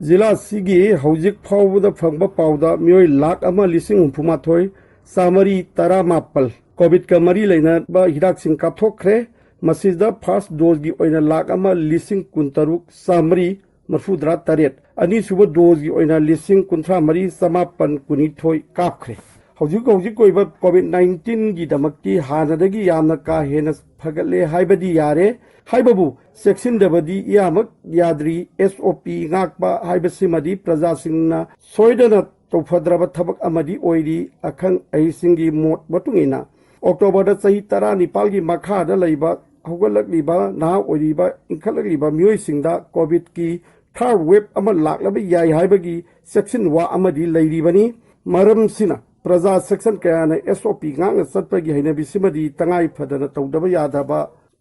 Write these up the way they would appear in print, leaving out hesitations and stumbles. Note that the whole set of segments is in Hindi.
जिला सिगी हौजिक फाउबदा फंगबा पाउदा मियोय लाख अमा लिसिंग हुफुमाथोय सामरी तरा मापल कोविड का मरी लेना बा हिदाक सिंह कापथोखरे मसीदा फर्स्ट डोज की ओइना लाख अमा लिसिंग कुंतरुक सामरी मरफुद्रा तरेट अनी सुब डोज की ओइना लिसिंग कुंथ्रा मरी समापन कुनिथोय कापखरे हौजिक हौजिक कोइबा कोविड 19 की दमक्ति हानदगी यामना का हेना फगले हाइबदी यारे हाइबबु सेक्शन दबदी यामक याद्री एसओपी गाकबा हाइबसिमदी प्रजा सिंहना सोइदना तौफद्रब थबक अमदी ओइरी अखंग अहिसिंगी मोट मतुंगिना अक्टोबर सही 19 की मखादा लैबा हौगलकलिबा नाहा ओइरिबा इंखलकलिबा मियोइसिंगदा कोविड की थर्ड वेव अमा लाक्लबा याय हाइबगी सेक्शन वा अमदी लैरिबनी मरमसिना प्रजा सेक्शन कयाना एसओपी गांग सत्पगी हैनबिसिमदी तंगाई फदना तौदबा यादबा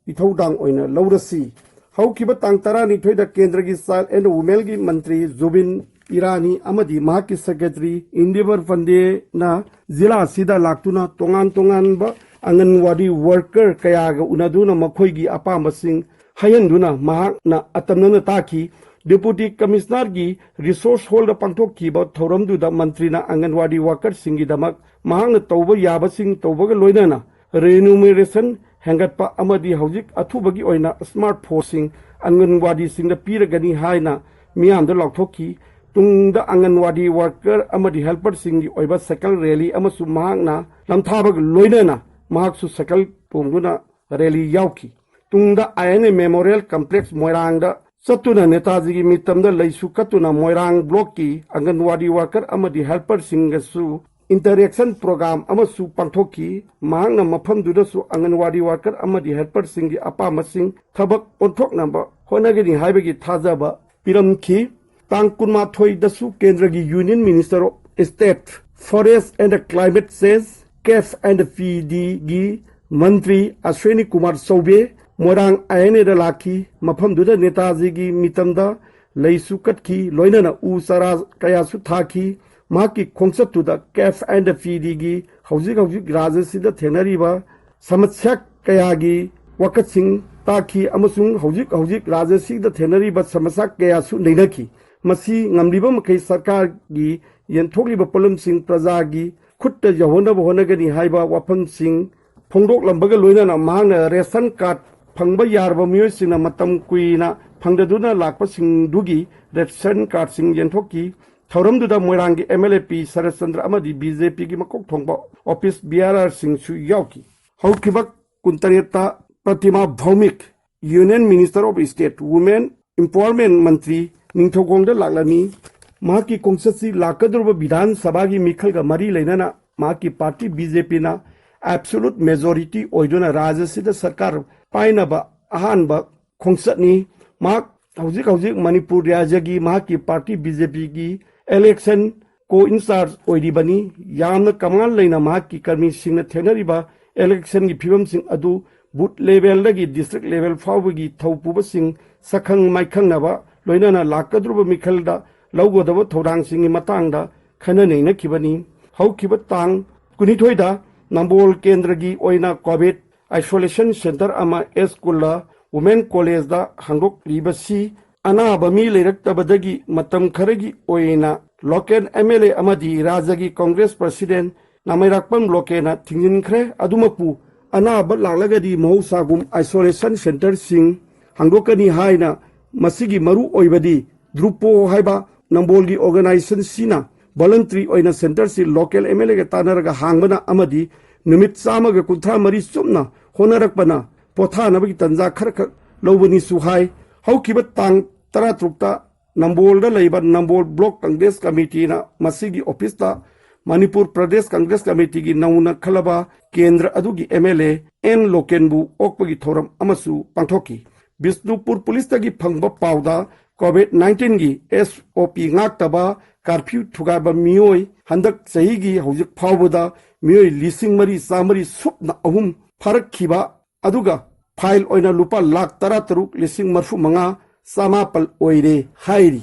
इथौदांग ओइना लौरसी हौकिबा तांग 12 केंद्र की चाइल्ड एंड वुमेन की मंत्री जुबिन इरानी अमदी महाकी सेक्रेटरी इंदिवर फंदे ना जिला सिदा लाक्तुना तोंगान तोंगान बा आंगनवाड़ी वर्कर कयागा उनादुना मखोइगी अपामबसिंग हायनदुना महाकना अतमनना ताकी डिप्यूटी कमिश्नर की रिसोर्स होल्ड पांथोखीबा थौरमदुदा मंत्रीना आंगनवाड़ी वर्कर सिंगिदमक महाकना तौबा याबसिंग तौबगा लोइनाना रेन्यूमरेशन हेंगटपा अमदी हौजिक अथुबगी ओइना स्मार्टफोन सिंग आंगनवाड़ी सिंगदा पीरगनी हाइना मियामदा लौथोखी तुंगदा आंगनवाड़ी वर्कर अमदी हेल्पर सिंगी ओइबा साइकिल रैली अमसु महाकना लमथाबग लोइनाना महाकसु साइकिल पोंगुना रैली याउखी तुंगदा आईएनए मेमोरियल कॉम्प्लेक्स मोइरांगदा सत्तुना नेताजी की मितमदा लैसु कत्तुना मोइरांग ब्लॉक की आंगनवाड़ी वर्कर अमदी हेल्पर सिंगसु इंटरेक्शन प्रोग्राम अमसु पांथोखी महांगना मफमदुदसु आंगनवाड़ी वर्कर अमदी हेल्पर सिंगी अपामसिंग थबक ओंथोकनबा होनगनी हाइबगी थाजबा पिरमखी तांग 12 केंद्र की union minister of state forest and climate change कैफ एंड फीडी की मंत्री अश्विनी कुमार चौबे मोरांग आयने लाखी मफमदुदा नेताजी की मितमदा लैसु कटखी लोइनना उ सरा कयासु थाखी माकी खोंगसतुदा कैफ एंड फीडी की हौजिक हौजिक राजसिदा थेनरीबा समस्या कयागी वकतसिंग ताखी अमसुंग हौजिक हौजिक राजसिदा थेनरीबा समस्या कयासु नैनखी मसी ngamliba makai सरकार की यंथोकलिबा पोलमसिंग प्रजा की खुद यहोनब होनगनी हाइबा वाफमसिंग फोंदोक लंबगा लोइनाना मांगना रेशन कार्ड फंगबा यारबा मियोसिंगना मतम कुइना फंगदुना लाकपसिंगदुगी रेशन कार्ड सिंग यंथोकी थौरमदुदा मोइरांगी एमएलएपी शरदचंद्र अमदी बीजेपी की मकोक थोंगबा ऑफिस बीआरआर सिंगसु याउकी हौकिबा कुंतरेता Pratima Bhowmik union minister of state women empowerment मंत्री निंथौगोंगदा लाक्लामी माकी कोंगससी लाकद्रब विधान सभा की मिखल का मरी लेना माकी पार्टी बीजेपी ना एब्सोल्यूट मेजॉरिटी ओइदुना राज्यसिदा सरकार पाइनबा अहानबा खोंगसनी माक हौजिक हौजिक मणिपुर राज्य की माकी पार्टी बीजेपी की इलेक्शन को इंचार्ज ओइरिबनी यामना कमाल लेना माकी कर्मी सिंगना थेनरिबा इलेक्शन की फिवम सिंग अदु बूथ लेवल लगी डिस्ट्रिक्ट लेवल फाउबगी थौपुबा सिंग सखंग माइखंगनबा लोइनाना लाकद्रुब मिखलदा लौगदब थौरांग सिंगी मतंगदा खननैनखिबनी हौखिबा तांग 22 नंबोल केंद्र की ओइना कोविड आइसोलेशन सेंटर अमा एस्कुला वुमेन कॉलेज दा हांगोक लिबसी अनाबा मी लेरक्तबदगी मतम खरगी ओइना लोकल एमएलए अमदी राज्य की कांग्रेस प्रेसिडेंट नामैराकपम लोकेना थिंजिनख्रे अदुमपु अनाबा लागलगदी मौसागुम आइसोलेशन सेंटर सिंग हांगोकनी हाइना मसीगी मरु ओइबदी द्रुपो हाइबा नंबोल की ऑर्गेनाइजेशन सिना वॉलंटरी ओइना सेंटर से लोकल एमएलए के तानरगा हांगबना अमदी नुमित चामगा कुंथ्रा मरी चुमना होनरकपना पोथानबगी तंजा खरख लौबनी सुहाय हौकिबा तांग 13 नंबोलदा लैबा नंबोल ब्लॉक कांग्रेस कमिटी ना मसीगी ऑफिसता मणिपुर प्रदेश कांग्रेस कमिटी की नौना खलबा केंद्र अदुगी MLA N लोकेनबु ओकपगी theorem अमसु पांथोकी Bishnupur police तगी फंगबा पाउदा Covid 19 की एसओपी गाक्तबा कर्फ्यू थुगाबा मियोय हंदक सही की हौजिक फाउबदा मियोय लिसिंग मरी सामरी सुपना अहुम फरकखिबा अदुगा फाइल ओइना लुपा लाख 13 लिसिंग मरफु मंगा समापल ओइरे हाइरी।